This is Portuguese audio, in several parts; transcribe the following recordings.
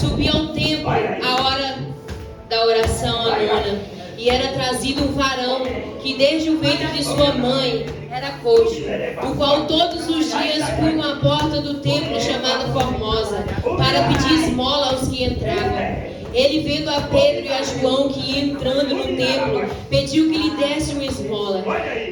Subia ao templo a hora da oração, a nona, e era trazido um varão que desde o ventre de sua mãe era coxo, o qual todos os dias punham à porta do templo chamada Formosa, para pedir esmola aos que entravam. Ele, vendo a Pedro e a João que ia entrando no templo, pediu que lhe desse uma esmola.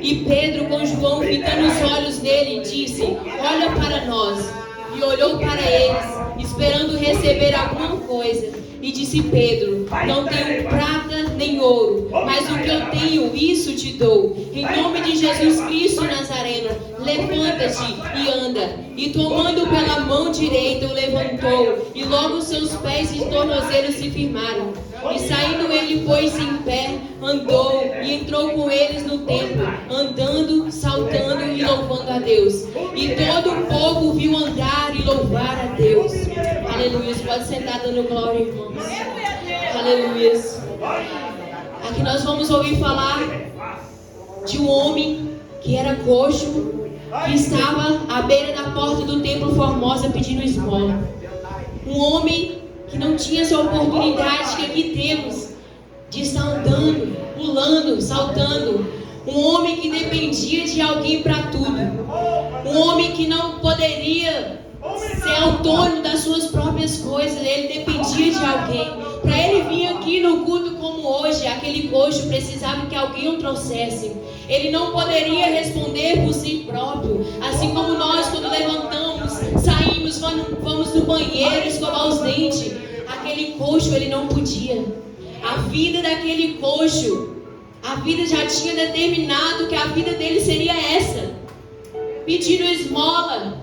E Pedro, com João fitando os olhos nele, disse: olha para nós. E olhou para eles, esperando receber alguma coisa. E disse Pedro: não tenho prata nem ouro, mas o que eu tenho, isso te dou. Em nome de Jesus Cristo Nazareno, levanta-te e anda. E tomando pela mão direita, o levantou, e logo seus pés e tornozelos se firmaram. E saindo ele pôs-se em pé, andou e entrou com eles no templo, andando, saltando e louvando a Deus. E todo o povo viu andar e louvar a Deus. Aleluia. Pode sentar dando glória, irmãos. Aleluia. Aqui nós vamos ouvir falar de um homem que era coxo, que estava à beira da porta do templo Formosa pedindo esmola. Um homem que não tinha essa oportunidade que aqui temos de estar andando, pulando, saltando. Um homem que dependia de alguém para tudo. Um homem que não poderia ser autônomo das suas próprias coisas. Ele dependia de alguém. Para ele vir aqui no culto como hoje, aquele coxo precisava que alguém o trouxesse. Ele não poderia responder por si próprio. Assim como nós, quando levantamos, saímos, vamos no banheiro escovar os dentes. Aquele coxo, ele não podia. A vida daquele coxo, a vida já tinha determinado que a vida dele seria essa. Pedindo esmola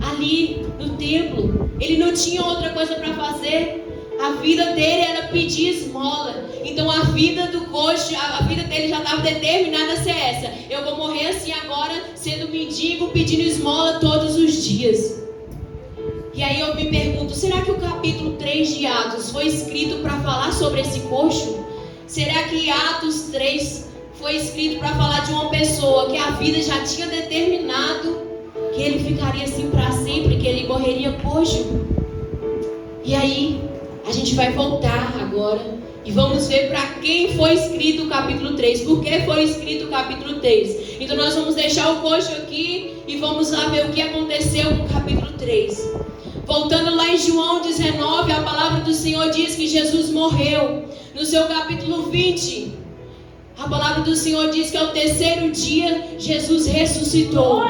ali no templo. Ele não tinha outra coisa para fazer. A vida dele era pedir esmola. Então a vida do coxo, a vida dele já estava determinada a ser essa. Eu vou morrer assim agora, sendo mendigo, pedindo esmola todos os dias. E aí eu me pergunto, será que o capítulo 3 de Atos foi escrito para falar sobre esse coxo? Será que Atos 3 foi escrito para falar de uma pessoa que a vida já tinha determinado que ele ficaria assim para sempre, que ele morreria coxo? E aí a gente vai voltar agora e vamos ver para quem foi escrito o capítulo 3. Por que foi escrito o capítulo 3? Então nós vamos deixar o coxo aqui e vamos lá ver o que aconteceu no capítulo 3. Voltando lá em João 19, a palavra do Senhor diz que Jesus morreu. No seu capítulo 20, a palavra do Senhor diz que ao terceiro dia Jesus ressuscitou.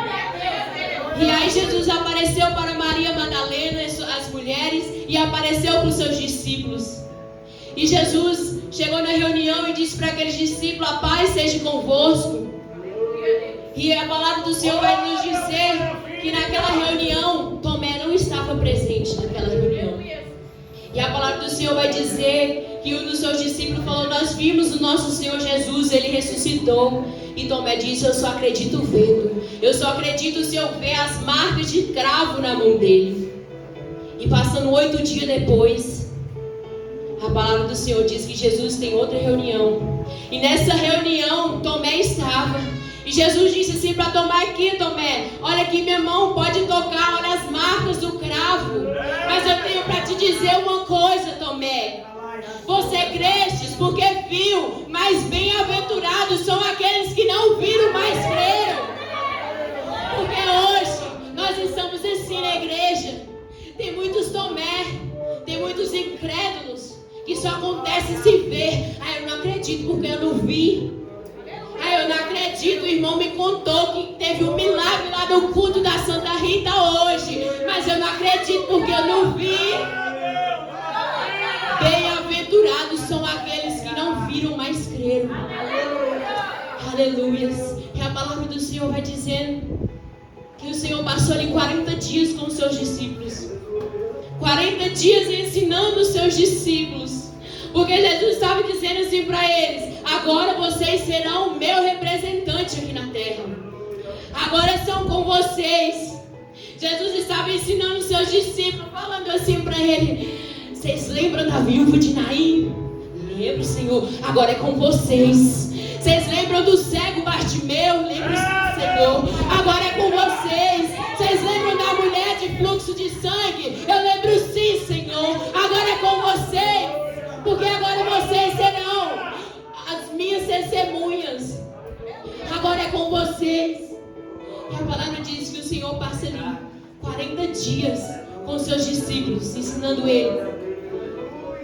E aí Jesus apareceu para Maria Madalena, as mulheres, e apareceu para os seus discípulos. E Jesus chegou na reunião e disse para aqueles discípulos: a paz seja convosco. E a palavra do Senhor vai nos dizer que naquela reunião Tomé não estava presente naquela reunião. E a palavra do Senhor vai dizer que um dos seus discípulos falou: nós vimos o nosso Senhor Jesus, ele ressuscitou. E Tomé disse: eu só acredito vendo. Eu só acredito se eu ver as marcas de cravo na mão dele. E passando 8 dias depois, a palavra do Senhor diz que Jesus tem outra reunião. E nessa reunião Tomé estava. E Jesus disse assim para Tomé: aqui Tomé, olha aqui minha mão, pode tocar, olha as marcas do cravo. Mas eu tenho para te dizer uma coisa, Tomé. Você crestes porque viu, mas bem-aventurados são aqueles que não viram, mas creram. Porque hoje nós estamos assim na igreja. Tem muitos Tomé, tem muitos incrédulos, que só acontece se ver. Ah, eu não acredito porque eu não vi. Ah, eu não acredito, o irmão me contou que teve um milagre lá no culto da Santa Rita hoje. Mas eu não acredito porque eu não vi. Bem-aventurados são aqueles que não viram, mas creram. Aleluia. E a palavra do Senhor vai dizendo que o Senhor passou ali 40 dias com os seus discípulos. 40 dias ensinando os seus discípulos. Porque Jesus estava dizendo assim para eles: agora vocês serão o meu representante aqui na terra. Agora são com vocês. Jesus estava ensinando os seus discípulos, falando assim para ele: vocês lembram da viúva de Naim? Lembro, Senhor. Agora é com vocês. Vocês lembram do cego Bartimeu? Lembro, Senhor. Agora é com vocês. Vocês lembram da mulher de fluxo de sangue? Eu lembro sim, Senhor. Agora com vocês. E a palavra diz que o Senhor passa ali 40 dias com seus discípulos, ensinando ele.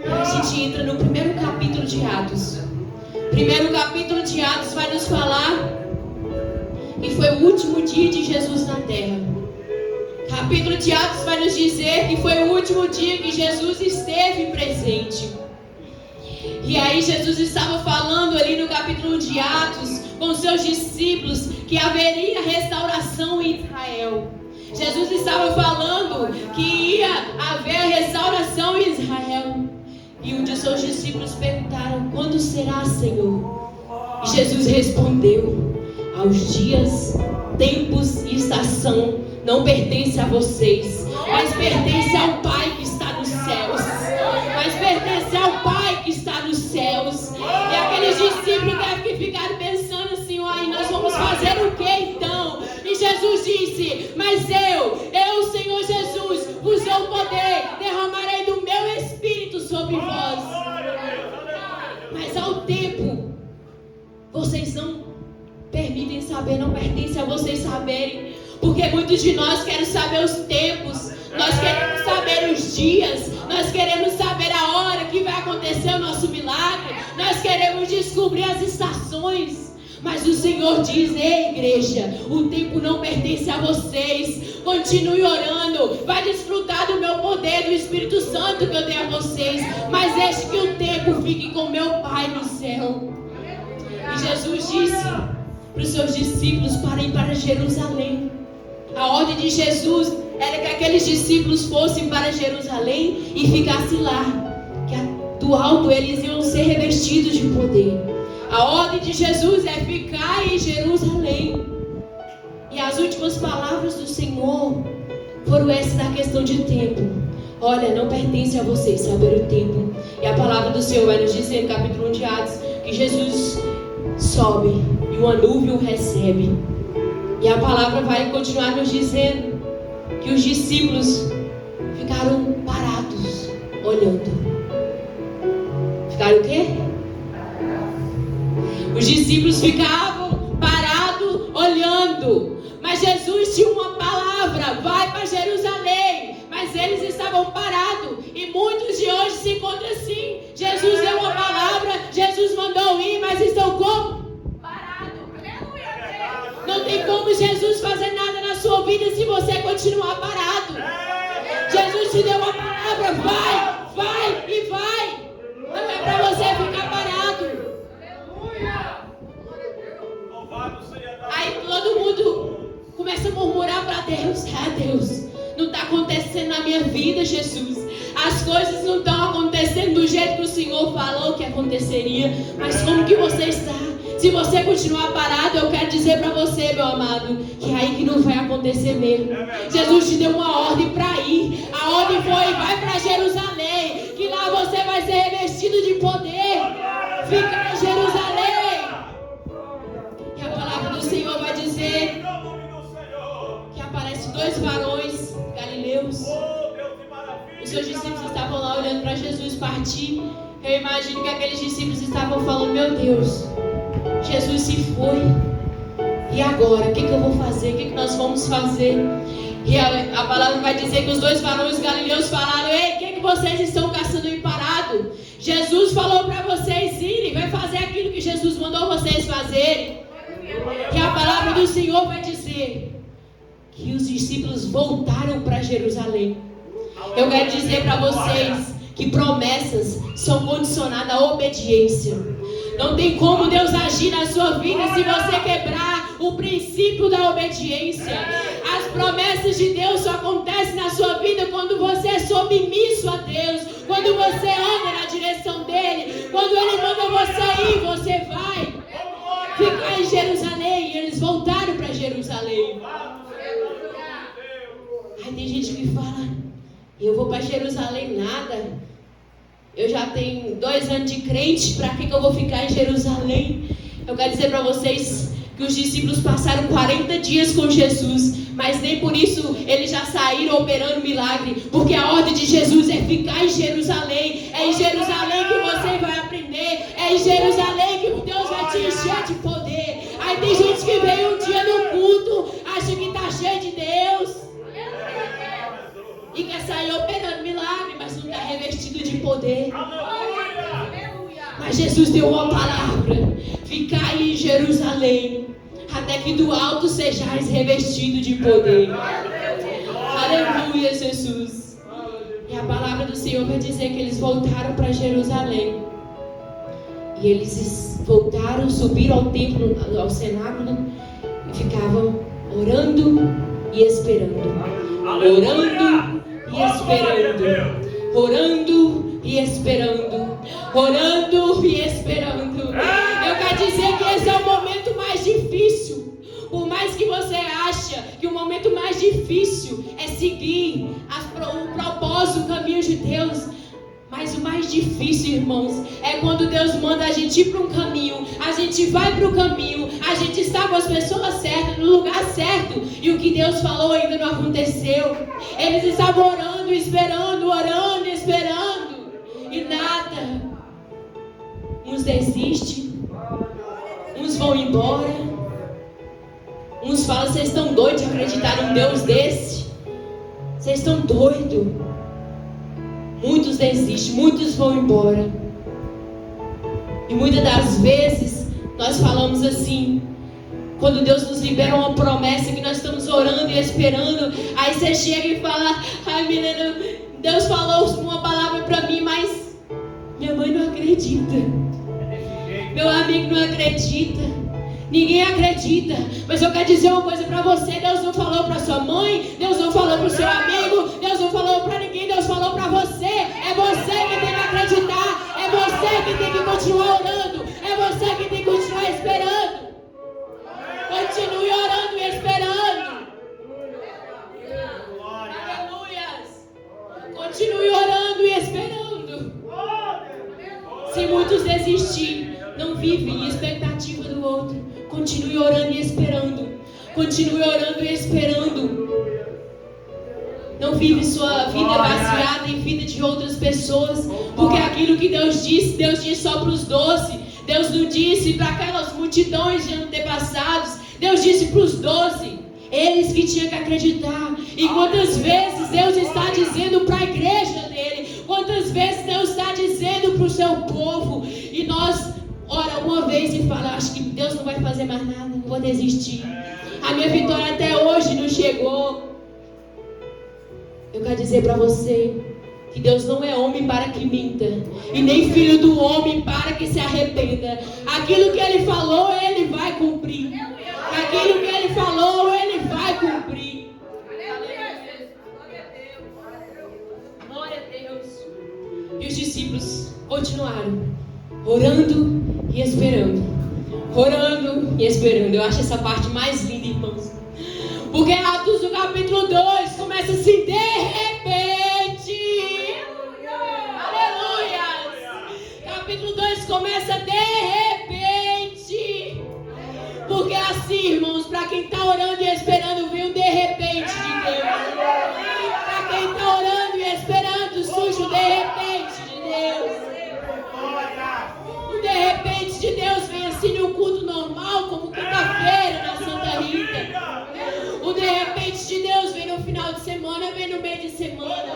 E a gente entra no primeiro capítulo de Atos. Primeiro capítulo de Atos vai nos falar que foi o último dia de Jesus na terra. Capítulo de Atos vai nos dizer que foi o último dia que Jesus esteve presente. E aí Jesus estava falando ali no capítulo de Atos com seus discípulos que haveria restauração em Israel. Jesus estava falando que ia haver restauração em Israel. E um de seus discípulos perguntaram: quando será, Senhor? E Jesus respondeu: aos dias, tempos e estação não pertence a vocês, mas pertence ao Pai que está nos céus. Mas pertence ao Pai que está nos céus. E aqueles discípulos devem ficar pensando assim: ai, nós vamos fazer o que então? E Jesus disse: mas eu, Senhor Jesus, vos dou poder, derramarei do meu Espírito sobre vós. Mas ao tempo, vocês não permitem saber, não pertence a vocês saberem. Porque muitos de nós querem saber os tempos, nós queremos saber os dias, nós queremos saber a hora que vai acontecer o nosso milagre, nós queremos descobrir as estações. Mas o Senhor diz: ei, igreja, o tempo não pertence a vocês. Continue orando, vai desfrutar do meu poder, do Espírito Santo que eu dei a vocês. Mas deixe que o tempo fique com meu Pai no céu. E Jesus disse para os seus discípulos para ir para Jerusalém. A ordem de Jesus era que aqueles discípulos fossem para Jerusalém e ficassem lá, que do alto eles iam ser revestidos de poder. A ordem de Jesus é ficar em Jerusalém. E as últimas palavras do Senhor foram essas da questão de tempo. Olha, não pertence a vocês saber o tempo. E a palavra do Senhor vai nos dizer no capítulo 1 de Atos que Jesus sobe e uma nuvem o recebe. E a palavra vai continuar nos dizendo que os discípulos ficaram parados, olhando. Ficaram o quê? Os discípulos ficavam parados, olhando. Mas Jesus tinha uma palavra: vai para Jerusalém. Mas eles estavam parados. E muitos de hoje se encontram assim. Jesus deu uma palavra, Jesus mandou ir, mas estão como? Não tem como Jesus fazer nada na sua vida se você continuar parado. Jesus te deu uma palavra: vai e vai. Não é para você ficar parado. Aí todo mundo começa a murmurar para Deus: Deus, não está acontecendo na minha vida, Jesus. As coisas não estão acontecendo do jeito que o Senhor falou que aconteceria. Mas como que você está? Se você continuar parado, eu quero dizer para você, meu amado, que é aí que não vai acontecer mesmo. Jesus te deu uma ordem para ir. A ordem foi: vai para Jerusalém, que lá você vai ser revestido de poder. Fica em Jerusalém. E a palavra do Senhor vai dizer que aparecem 2 varões galileus. Os seus discípulos estavam lá olhando para Jesus partir. Eu imagino que aqueles discípulos estavam falando: meu Deus, Jesus se foi. E agora? O que eu vou fazer? O que nós vamos fazer? E a palavra vai dizer que os 2 varões galileus falaram: ei, o que vocês estão caçando aí parado? Jesus falou para vocês irem, vai fazer aquilo que Jesus mandou vocês fazerem. E a palavra do Senhor vai dizer que os discípulos voltaram para Jerusalém. Eu quero dizer para vocês que promessas são condicionadas à obediência. Não tem como Deus agir na sua vida se você quebrar o princípio da obediência. As promessas de Deus só acontecem na sua vida quando você é submisso a Deus, quando você anda na direção dele, quando ele manda você ir, você vai ficar em Jerusalém. E eles voltaram para Jerusalém. Aí tem gente que fala: eu vou para Jerusalém nada. Eu já tenho 2 anos de crente, para que eu vou ficar em Jerusalém? Eu quero dizer para vocês que os discípulos passaram 40 dias com Jesus, mas nem por isso eles já saíram operando milagre, porque a ordem de Jesus é ficar em Jerusalém. É em Jerusalém que você vai aprender, é em Jerusalém que Deus vai te encher de poder. Aí tem gente que veio operando milagre, mas não está revestido de poder. Mas Jesus deu uma palavra: ficai em Jerusalém, até que do alto sejais revestido de poder. Aleluia, Jesus. E a palavra do Senhor vai dizer que eles voltaram para Jerusalém. E eles voltaram, subiram ao templo, ao cenáculo, e ficavam orando e esperando. Orando e esperando. Orando e esperando. Orando e esperando. Eu quero dizer que esse é o momento mais difícil. Por mais que você acha que o momento mais difícil é seguir o propósito, o caminho de Deus, mas o mais difícil, irmãos, é quando Deus manda a gente ir para um caminho, a gente vai para o caminho, a gente está com as pessoas certas, no lugar certo, e o que Deus falou ainda não aconteceu. Eles estavam orando, esperando, orando, esperando, e nada. Uns desistem, uns vão embora. Uns falam: vocês estão doidos de acreditar num Deus desse? Vocês estão doidos. Muitos desistem, muitos vão embora. E muitas das vezes nós falamos assim, quando Deus nos libera uma promessa que nós estamos orando e esperando, aí você chega e fala: ai, menina, Deus falou uma palavra para mim, mas minha mãe não acredita, meu amigo não acredita. Ninguém acredita, mas eu quero dizer uma coisa para você: Deus não falou para sua mãe, Deus não falou para o seu amigo, Deus não falou para ninguém, Deus falou para você. É você que tem que acreditar, é você que tem que continuar orando, é você que tem que continuar esperando. Continue orando e esperando. Aleluias. Continue orando e esperando. Se muitos desistirem, não vivem em expectativa do outro. Continue orando e esperando. Continue orando e esperando. Não vive sua vida baseada em vida de outras pessoas. Porque aquilo que Deus disse só para os 12. Deus não disse para aquelas multidões de antepassados. Deus disse para os 12. Eles que tinham que acreditar. E quantas vezes Deus está dizendo para a igreja dele? Quantas vezes Deus está dizendo para o seu povo? E nós ora uma vez e fala: acho que Deus não vai fazer mais nada, não vou desistir. A minha vitória até hoje não chegou. Eu quero dizer para você que Deus não é homem para que minta, e nem filho do homem para que se arrependa. Aquilo que Ele falou, Ele vai cumprir. Aquilo que Ele falou, Ele vai cumprir. Glória a Deus. E os discípulos continuaram orando e esperando. Orando e esperando. Eu acho essa parte mais linda, irmãos. Porque Atos do capítulo 2 começa assim: de repente. Aleluia. Capítulo 2 começa de repente. Porque assim, irmãos, para quem está orando e esperando, vem um de repente de Deus. Para quem está orando e esperando, surge o de repente de Deus. De repente de Deus vem assim no culto normal, como quinta-feira na Santa Rita. O de repente de Deus vem no final de semana, vem no meio de semana.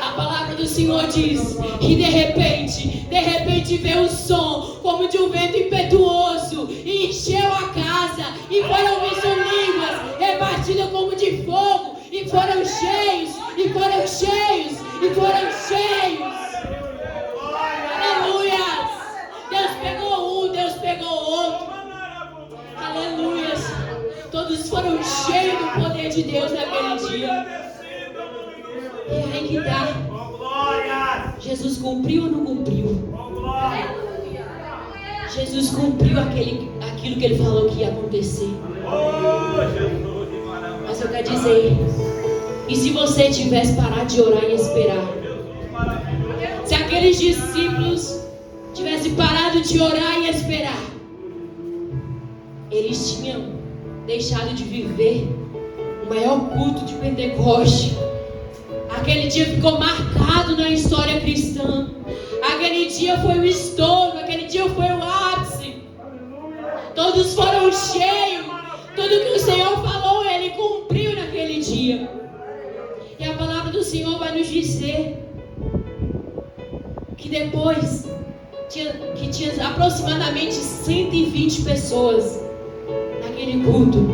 A palavra do Senhor diz que de repente veio um som como de um vento impetuoso e encheu a casa, e foram vistas línguas repartidas como de fogo, e foram cheios, e foram cheios, e foram cheios. Aleluia! Deus pegou um, Deus pegou outro. Aleluia! Todos foram cheios do poder de Deus naquele dia. E aí que tá. Jesus cumpriu ou não cumpriu? Jesus cumpriu aquilo que Ele falou que ia acontecer. Mas eu quero dizer, e se você tivesse parado de orar e esperar? Se aqueles discípulos tivessem parado de orar e esperar, eles tinham deixado de viver o maior culto de Pentecoste. Aquele dia ficou marcado na história cristã. Aquele dia foi o estouro, aquele dia foi o ápice. Todos foram cheios. Tudo que o Senhor falou, Ele cumpriu naquele dia. E palavra do Senhor vai nos dizer que depois que tinha aproximadamente 120 pessoas naquele culto.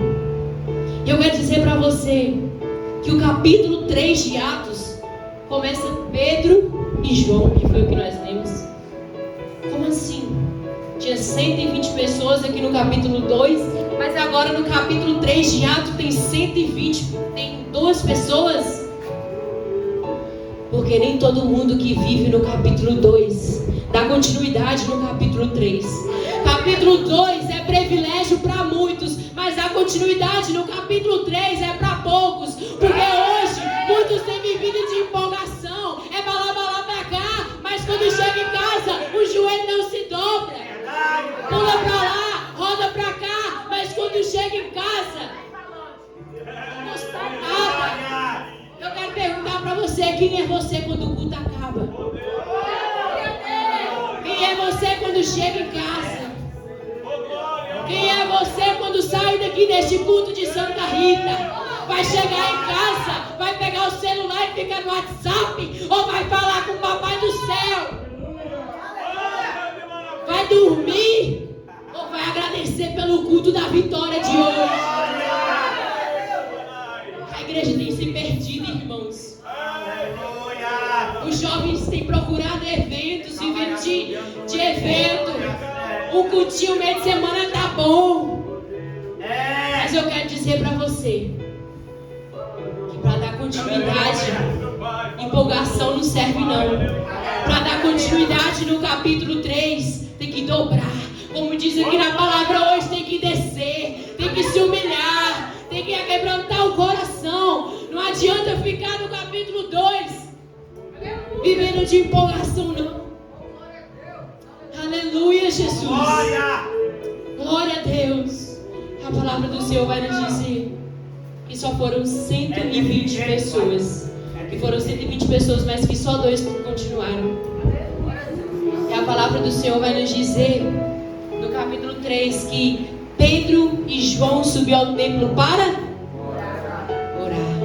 E eu quero dizer para você que o capítulo 3 de Atos começa Pedro e João, que foi o que nós lemos. Como assim? Tinha 120 pessoas aqui no capítulo 2, mas agora no capítulo 3 de Atos tem 120, tem 2 pessoas? Porque nem todo mundo que vive no capítulo 2 dá continuidade no capítulo 3. Capítulo 2 é privilégio para muitos, mas a continuidade no capítulo 3 é para poucos. Porque hoje muitos têm vivido de empolgação, é balá pra cá, mas quando chega em casa o joelho não se dobra. Pula pra lá, roda pra cá, mas quando chega em casa não está nada. Eu quero perguntar pra você, quem é você quando o culto acaba? Quem é você quando chega em casa? Quem é você quando sai daqui deste culto de Santa Rita? Vai chegar em casa, vai pegar o celular e ficar no WhatsApp, ou vai falar com o Papai do Céu? Vai dormir, ou vai agradecer pelo culto da vitória de hoje? A igreja tem se perdido, irmãos. Os jovens têm procurado eventos, vivendo de evento. O cultinho meio de semana tá bom. Mas eu quero dizer para você que para dar continuidade, empolgação não serve não. Para dar continuidade no capítulo 3, tem que dobrar. Como diz aqui na palavra hoje, tem que descer, tem que se humilhar, tem que quebrantar o coração. Não adianta ficar no capítulo 2 vivendo de empolgação não. Aleluia, Jesus. Glória a Deus. A palavra do Senhor vai nos dizer que só foram 120 pessoas. Que foram 120 pessoas, mas que só 2 continuaram. E a palavra do Senhor vai nos dizer no capítulo 3 que Pedro e João subiu ao templo para orar.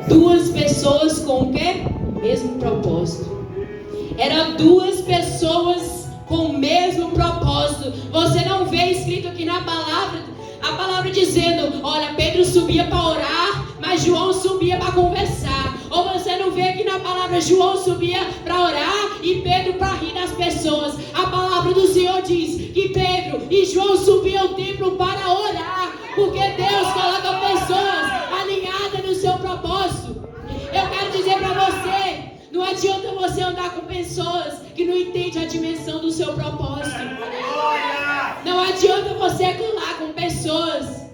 2 pessoas com o quê? O mesmo propósito. Eram 2 pessoas com o mesmo propósito. Você não vê escrito aqui na palavra, a palavra dizendo, olha, Pedro subia para orar, mas João subia para conversar. Ou você não vê aqui na palavra, João subia para orar e Pedro para rir das pessoas. A palavra do Senhor diz que Pedro e João subiam ao templo para orar, porque Deus coloca pessoas alinhadas no seu propósito. Eu quero dizer para você, não adianta você andar com pessoas que não entendem a dimensão do seu propósito. Não adianta você andar com pessoas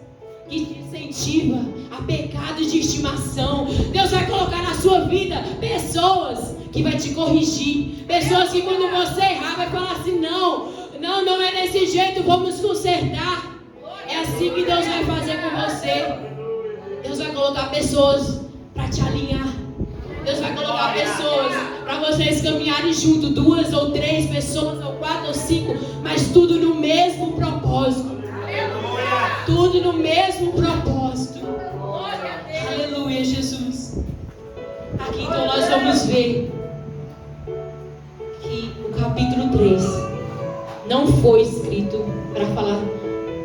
que te incentivam a pecados de estimação. Deus vai colocar na sua vida pessoas que vai te corrigir. Pessoas que quando você errar vai falar assim, não é desse jeito, vamos consertar. É assim que Deus vai fazer com você. Deus vai colocar pessoas para te alinhar. Deus vai colocar pessoas para vocês caminharem junto, 2 ou 3 pessoas, ou 4 ou 5, mas tudo no mesmo propósito. Tudo no mesmo propósito. Aleluia, Jesus. Aqui então nós vamos ver que o capítulo 3 não foi escrito para falar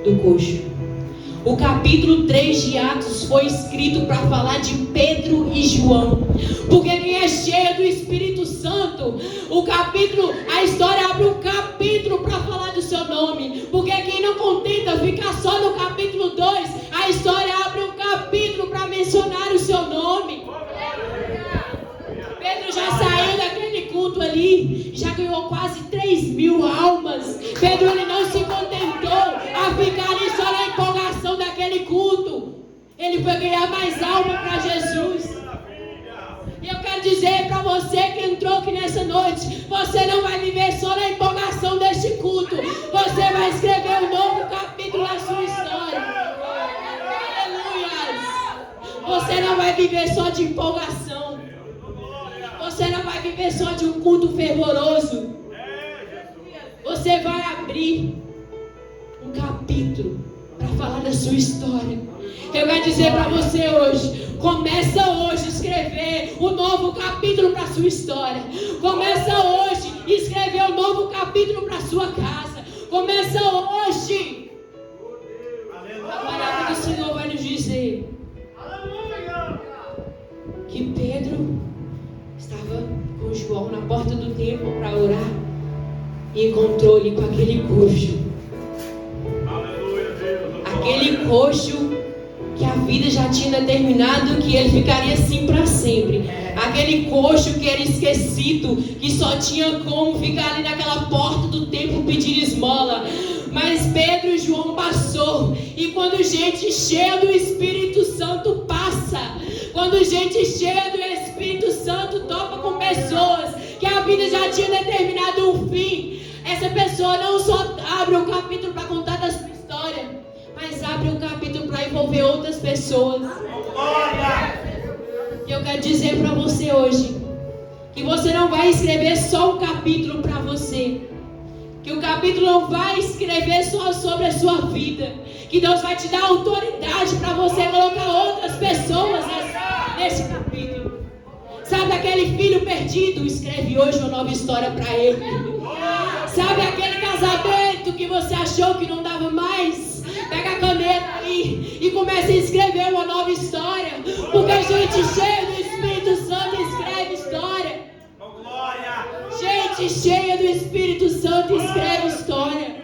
do coxo. O capítulo 3 de Atos foi escrito para falar de Pedro e João. Porque quem é cheio do Espírito Santo, a história abre um capítulo para falar do seu nome. Porque quem não contenta ficar só no capítulo 2, a história abre um capítulo para mencionar o seu nome. Pedro já saiu daquele culto ali, já ganhou quase 3.000 almas. Pedro ele não se contentou a ficar ali só na empolgação daquele culto. Ele foi ganhar mais alma para Jesus. E eu quero dizer para você que entrou aqui nessa noite, você não vai viver só na empolgação deste culto. Você vai escrever um novo capítulo na sua história. Aleluia! Você não vai viver só de empolgação. Você não vai viver só de um culto fervoroso. Você vai abrir um capítulo para falar da sua história. Eu quero dizer para você hoje, começa hoje a escrever um novo capítulo para a sua história. Começa hoje a escrever um novo capítulo para a sua casa. Começa hoje. A palavra do Senhor vai nos dizer que Pedro estava com João na porta do templo para orar e encontrou ele com aquele coxo. Aquele coxo que a vida já tinha determinado que ele ficaria assim para sempre. Aquele coxo que era esquecido, que só tinha como ficar ali naquela porta do templo pedir esmola. Mas Pedro e João passou. E quando gente cheia do Espírito Santo passa, quando gente cheia do Espírito Santo topa com pessoas que a vida já tinha determinado um fim, essa pessoa não só abre um capítulo para contar da sua história, mas abre um capítulo para envolver outras pessoas. E eu quero dizer para você hoje que você não vai escrever só um capítulo para você, que o capítulo não vai escrever só sobre a sua vida, que Deus vai te dar autoridade para você colocar outras pessoas nesse capítulo. Sabe aquele filho perdido? Escreve hoje uma nova história para ele. Sabe aquele casamento que você achou que não dava mais? Pega a caneta aí e comece a escrever uma nova história. Porque a gente cheia do Espírito Santo escreve história. Gente cheia do Espírito Santo escreve história.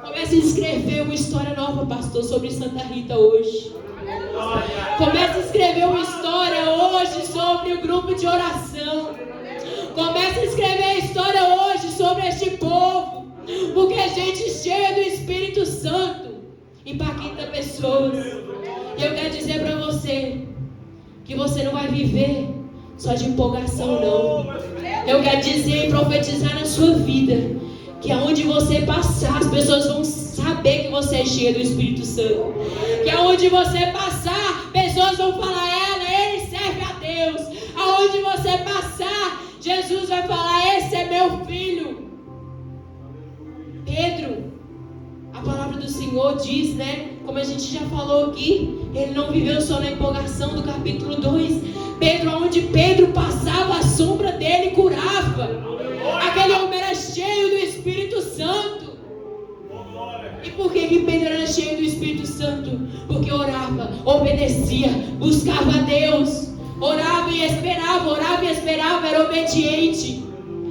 Comece a escrever uma história nova, pastor, sobre Santa Rita hoje. Comece a escrever uma história hoje sobre o grupo de oração. Comece a escrever a história hoje sobre este povo. Porque é gente cheia do Espírito Santo impacta pessoas. E eu quero dizer para você que você não vai viver só de empolgação, não. Eu quero dizer e profetizar na sua vida que aonde você passar, as pessoas vão saber que você é cheia do Espírito Santo. Que aonde você passar, pessoas vão falar: ele serve a Deus. Aonde você passar, Jesus vai falar: esse é meu filho. Pedro, a palavra do Senhor diz, né? Como a gente já falou aqui, ele não viveu só na empolgação do capítulo 2. Pedro, onde Pedro passava, a sombra dele curava. Aquele homem era cheio do Espírito Santo. E por que Pedro era cheio do Espírito Santo? Porque orava, obedecia, buscava a Deus. Orava e esperava, era obediente.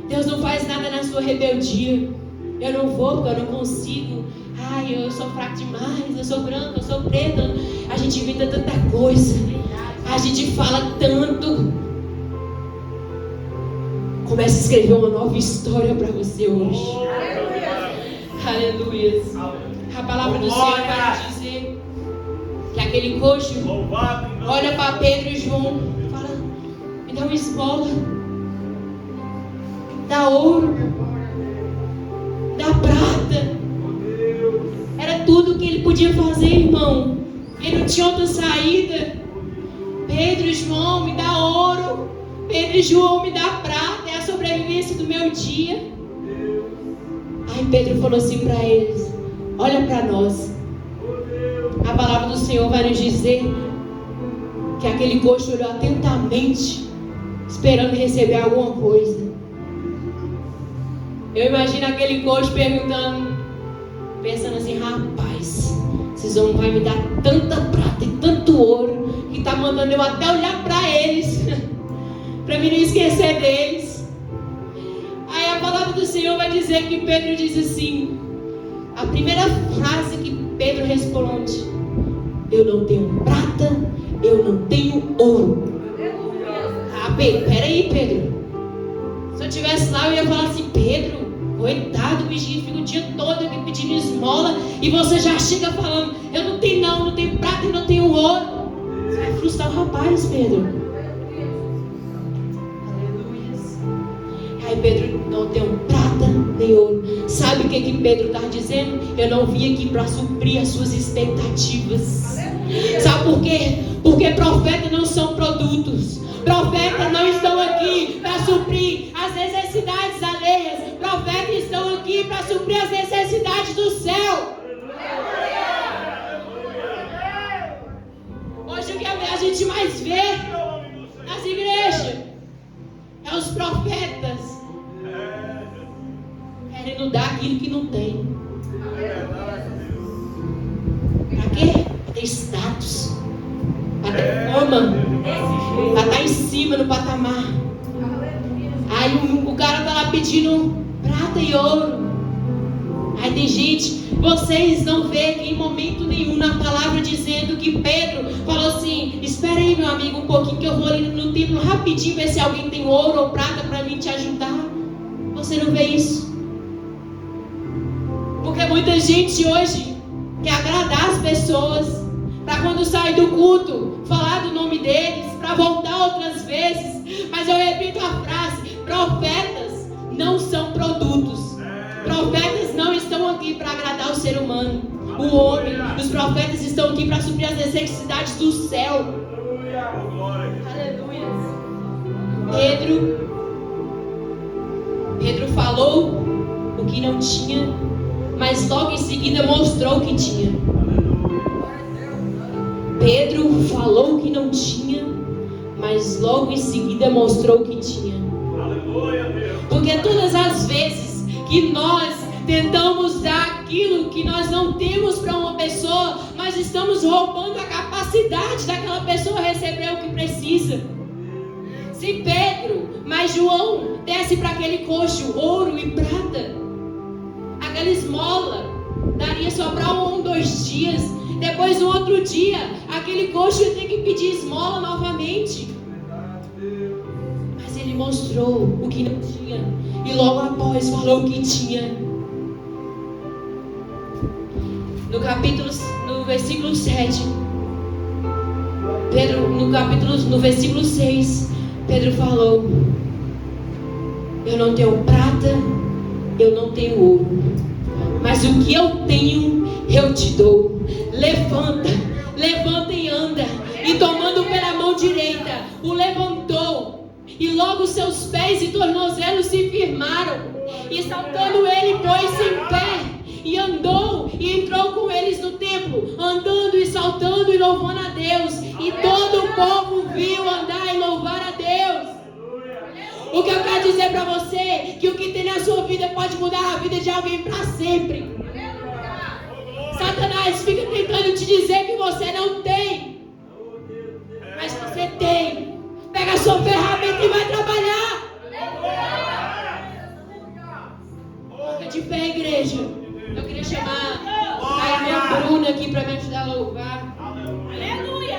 Deus não faz nada na sua rebeldia. Eu não vou porque eu não consigo. Ai, eu sou fraco demais, eu sou branco, eu sou preta. A gente inventa tanta coisa. A gente fala tanto. Comece a escrever uma nova história para você hoje. Aleluia. A palavra do Senhor vai dizer que aquele coxo olha para Pedro e João e fala: me dá uma esmola, dá ouro, dá prata. Era tudo que ele podia fazer, irmão. Ele não tinha outra saída. Pedro e João, me dá ouro. Pedro e João, me dá prata. É a sobrevivência do meu dia. Aí Pedro falou assim para eles: olha para nós. A palavra do Senhor vai nos dizer que aquele coxo olhou atentamente, esperando receber alguma coisa. Eu imagino aquele coxo perguntando, pensando assim: rapaz, esses homens vão me dar tanta prata e tanto ouro que tá mandando eu até olhar para eles para mim não esquecer deles. Aí a palavra do Senhor vai dizer que Pedro diz assim, a primeira frase que Pedro responde: eu não tenho prata, eu não tenho ouro. Ah, Pedro, peraí, Pedro. Se eu estivesse lá, eu ia falar assim: Pedro, coitado, o bichinho fica o dia todo aqui pedindo esmola e você já chega falando: eu não tenho prata e não tenho ouro. Você vai frustrar o rapaz, Pedro. Aí Pedro: não tenho prata nem ouro. Sabe o que Pedro está dizendo? Eu não vim aqui para suprir as suas expectativas. Sabe por quê? Porque profetas não são produtos. Profetas não estão aqui para suprir as necessidades alheias. Profetas estão aqui para suprir as necessidades do céu. a gente mais vê nas igrejas é os profetas querendo dar aquilo que não tem. Pra quê? Pra ter status, pra ter fama, pra estar em cima no patamar. Aí o cara tá lá pedindo prata e ouro. Aí tem gente, vocês não veem em momento nenhum na palavra dizendo que Pedro falou assim: espera aí, meu amigo, um pouquinho que eu vou ali no templo rapidinho ver se alguém tem ouro ou prata para mim te ajudar. Você não vê isso? Porque muita gente hoje quer agradar as pessoas, para quando sair do culto falar do nome deles, para voltar outras vezes. Mas eu repito a frase: profetas não são produtos. Profetas não estão aqui para agradar o ser humano, o homem. Os profetas estão aqui para suprir as necessidades do céu. Aleluia. Pedro falou o que não tinha, mas logo em seguida mostrou o que tinha. Pedro falou o que não tinha, mas logo em seguida mostrou o que tinha. Porque todas as vezes que nós tentamos dar aquilo que nós não temos para uma pessoa, nós estamos roubando a capacidade daquela pessoa receber o que precisa. Se Pedro, mas João desse para aquele coxo ouro e prata, aquela esmola daria só para 1 ou 2 dias. Depois, no outro dia, aquele coxo ia ter que pedir esmola novamente. Mas ele mostrou o que não tinha e logo após falou o que tinha. No versículo 7, no versículo 6, Pedro falou: eu não tenho prata, eu não tenho ouro, mas o que eu tenho eu te dou. Levanta e anda. E tomando pela mão direita, o levantou, e logo seus pés e tornozelos se firmaram, e saltando ele pôs-se em pé e andou e entrou com eles no templo, andando e saltando e louvando a Deus. E todo o povo viu andar e louvar a Deus. O que eu quero dizer para você, que o que tem na sua vida pode mudar a vida de alguém para sempre. Satanás fica tentando te dizer que você não tem, mas você tem. Pega a sua ferramenta e vai trabalhar. Fica de pé, igreja. Eu queria chamar a irmã Bruna aqui para me ajudar a louvar. Aleluia,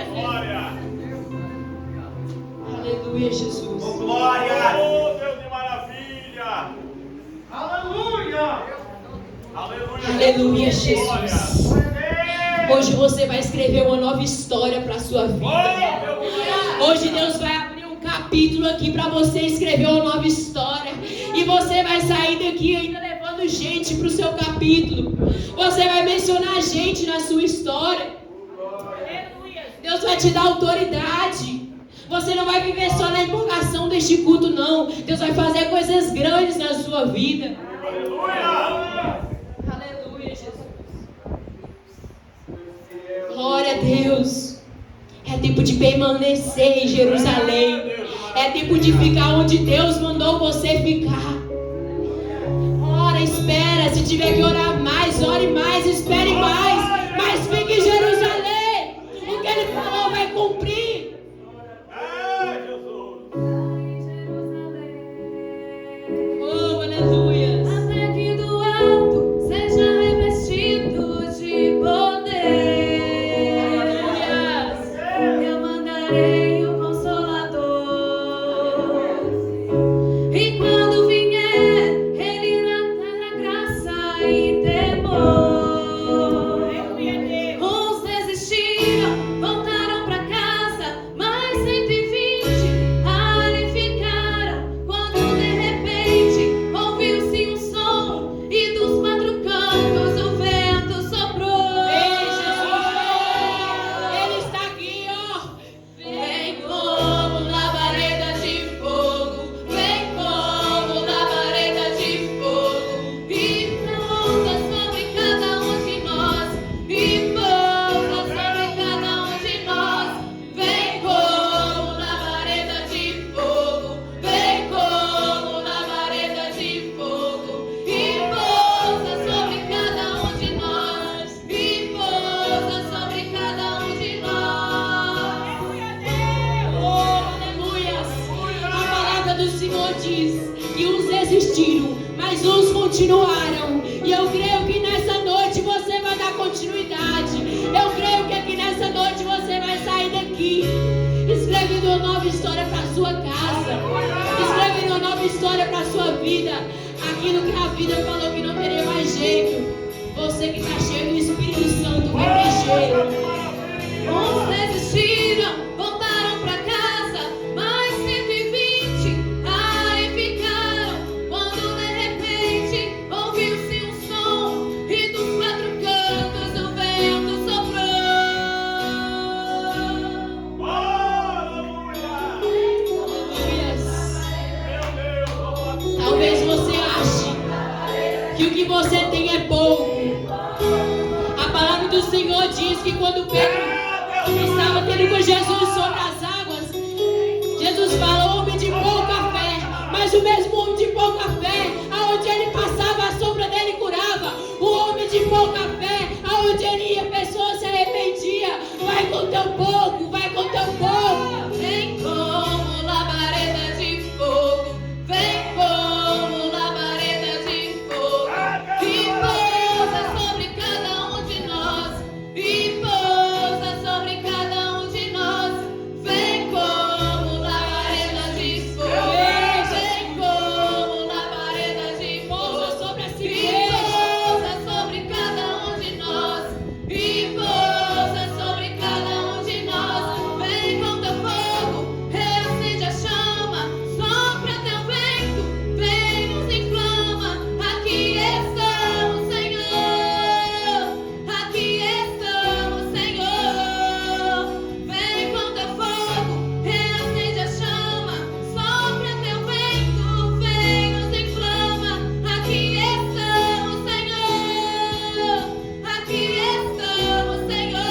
aleluia, Jesus. Glória! Oh, Deus de maravilha! Aleluia! Aleluia, Jesus. Hoje você vai escrever uma nova história para a sua vida. Hoje Deus vai abrir um capítulo aqui para você escrever uma nova história. E você vai sair daqui ainda levando gente para o seu capítulo. Você vai mencionar gente na sua história. Deus vai te dar autoridade. Você não vai viver só na empolgação deste culto, não. Deus vai fazer coisas grandes na sua vida. Aleluia! Aleluia, Jesus. Glória a Deus. É tempo de permanecer em Jerusalém. É tempo de ficar onde Deus mandou você ficar. Ora, espera. Se tiver que orar mais, ore mais, espere mais. Mas fique em Jerusalém. O que Ele falou vai cumprir. Oh, aleluia. Até que do alto seja revestido de poder. Aleluia. Eu mandarei o Consolador. E quando vier, Ele irá graça e temor. Uns desistiram, voltaram pra casa, mas 120 ali ficaram. Quando de repente ouviu-se um som e dos 4 cantos o vento soprou. Ei, Jesus. Ele está aqui, ó. Vem Alguns desistiram, mas uns continuaram. E eu creio que nessa noite você vai dar continuidade. Eu creio que aqui nessa noite você vai sair daqui escrevendo uma nova história para sua casa, escrevendo uma nova história para sua vida. Aquilo que a vida falou que não teria mais jeito, você que está cheio do Espírito Santo vai ter jeito. Uns desistiram, voltaram pra casa, mas 120 aí ficaram. Quando de repente ouviu-se um som e dos 4 cantos o vento soprou. Talvez você ache que o que você tem é pouco. A palavra do Senhor diz que quando Pedro estava tendo com Jesus sobre as águas, Jesus fala, homem de pouca fé. Mas o mesmo homem de pouca fé, aonde ele passava, a sombra dele curava. O homem de pouca fé, aonde ele ia, a pessoa se arrependia. Vai com teu pouco, vai com teu pouco. Vem como labareda de fogo, vem como labareda de fogo, e pousa sobre cada um de nós, e pousa sobre cada um de nós. Vem como labareda de fogo, vem como labareda de fogo, Pousa sobre essa e igreja. pousa sobre cada um de nós, e pousa sobre cada um de nós. Vem com teu fogo, reacende a chama, sopra teu vento, vem nos inflama. Aqui estamos, Senhor, aqui estamos, Senhor. Vem com teu fogo, reacende a chama, sopra teu vento, vem nos inflama. Aqui estamos, Senhor, aqui estamos, Senhor.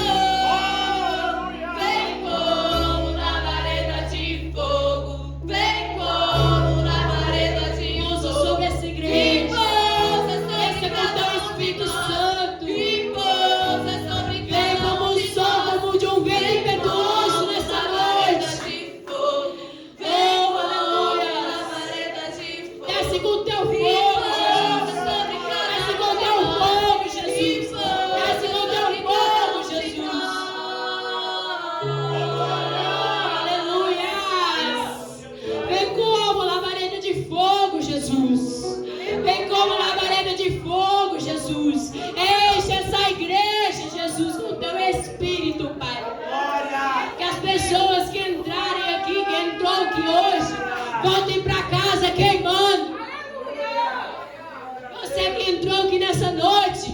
Vem como labareda de fogo, vem como labareda de Pousa fogo. sobre essa E igreja. pousa sobre Desça com cada teu um de Espírito nós. Santo. E pousa sobre Vem cada como um um de som, nós. como de um vento impetuoso nessa noite. Vem Oh, como aleluia. labareda de fogo. Desce com teu E fogo, pousa Jesus. sobre cada Desce um com de teu nós. fogo, E Jesus. pousa Desce com teu sobre fogo, cada um de Jesus. nós. Aleluia. Vem como labareda de fogo, Jesus. Vem como labareda de fogo, Jesus. Enche essa igreja, Jesus, com teu Espírito, Pai. Que as pessoas que entrarem aqui, que entrou aqui hoje, voltem para casa queimando. Você que entrou aqui nessa noite,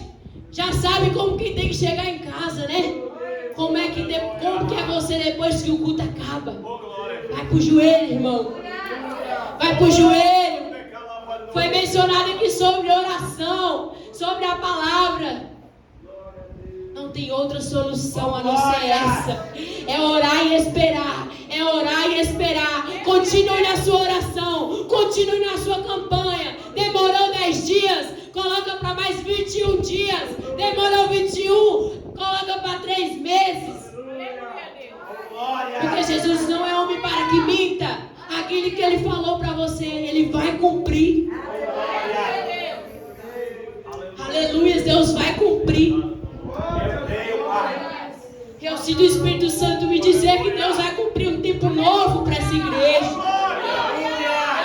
já sabe como que tem que chegar em casa, né? Como que é você depois que o culto acaba? Vai pro joelho, irmão. Vai pro joelho. Foi mencionado aqui sobre oração, sobre a palavra. Não tem outra solução a não ser essa. É orar e esperar. É orar e esperar. Continue na sua oração. Continue na sua campanha. Demorou 10 dias, coloca para mais 21 dias. Demorou 21, coloca para 3 meses. Porque Jesus não é homem para que minta. Aquilo que ele falou para você, ele vai cumprir. Aleluia, Deus vai cumprir. Eu sinto o Espírito Santo me dizer que Deus vai cumprir um tempo novo para essa igreja.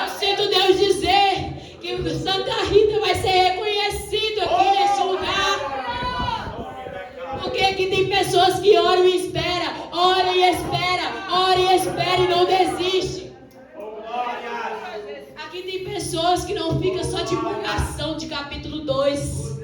Eu sinto Deus dizer que o Santa Rita vai ser reconhecido aqui nesse lugar. Porque aqui tem pessoas que oram e esperam, oram e esperam e não desistem. Aqui tem pessoas que não ficam só de divulgação de capítulo 2.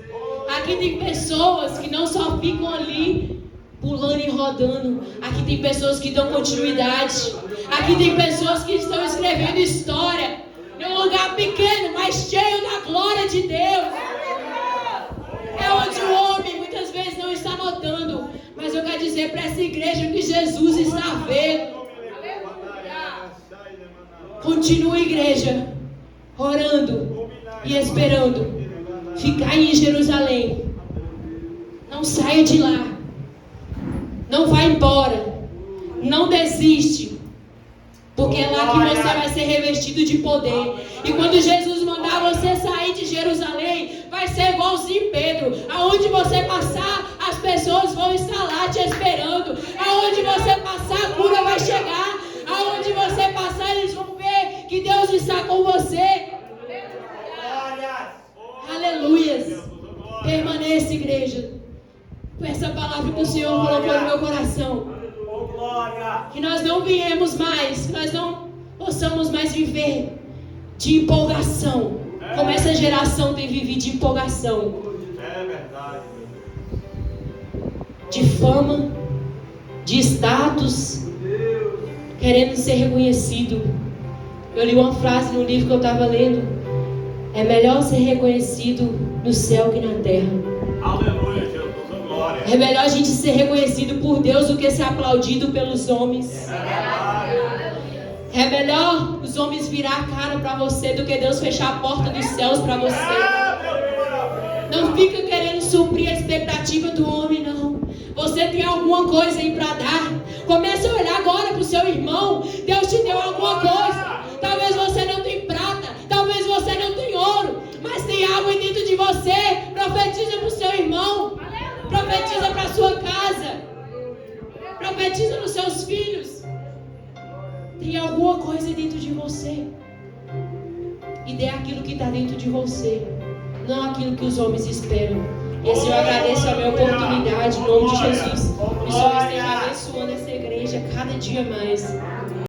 Aqui tem pessoas que não só ficam ali pulando e rodando. Aqui tem pessoas que dão continuidade. Aqui tem pessoas que estão escrevendo história num lugar pequeno, mas cheio da glória de Deus. É onde o homem muitas vezes não está notando. Mas eu quero dizer para essa igreja que Jesus está vendo. Continue, igreja, orando e esperando. Ficar em Jerusalém. Não saia de lá. Não vá embora. Não desiste. Porque é lá que você vai ser revestido de poder. E quando Jesus mandar você sair de Jerusalém, vai ser igualzinho Pedro. Aonde você passar, as pessoas vão estar lá te esperando. Aonde você passar, a cura vai chegar. Aonde você passar, eles vão ver que Deus está com você. Aleluias. Permaneça, igreja. Com essa palavra que o Senhor colocou no meu coração. Que nós não viemos mais, que nós não possamos mais viver de empolgação, como essa geração tem vivido de empolgação. É verdade. De fama, de status, querendo ser reconhecido. Eu li uma frase no livro que eu estava lendo: é melhor ser reconhecido no céu que na terra. Aleluia, Jesus, glória. É melhor a gente ser reconhecido por Deus do que ser aplaudido pelos homens. É melhor os homens virar a cara para você do que Deus fechar a porta dos céus para você. Não fica querendo suprir a expectativa do homem, não. Você tem alguma coisa aí para dar. Comece a olhar agora para o seu irmão. Deus te deu alguma coisa. Talvez você não tenha prata, talvez você não tenha ouro, mas tem algo aí dentro de você. Profetiza para o seu irmão. Profetiza para a sua casa. Profetiza nos seus filhos. Tem alguma coisa dentro de você. E dê aquilo que está dentro de você, não aquilo que os homens esperam. E assim eu agradeço a minha oportunidade, em nome de Jesus. E o Senhor esteja abençoando essa igreja cada dia mais.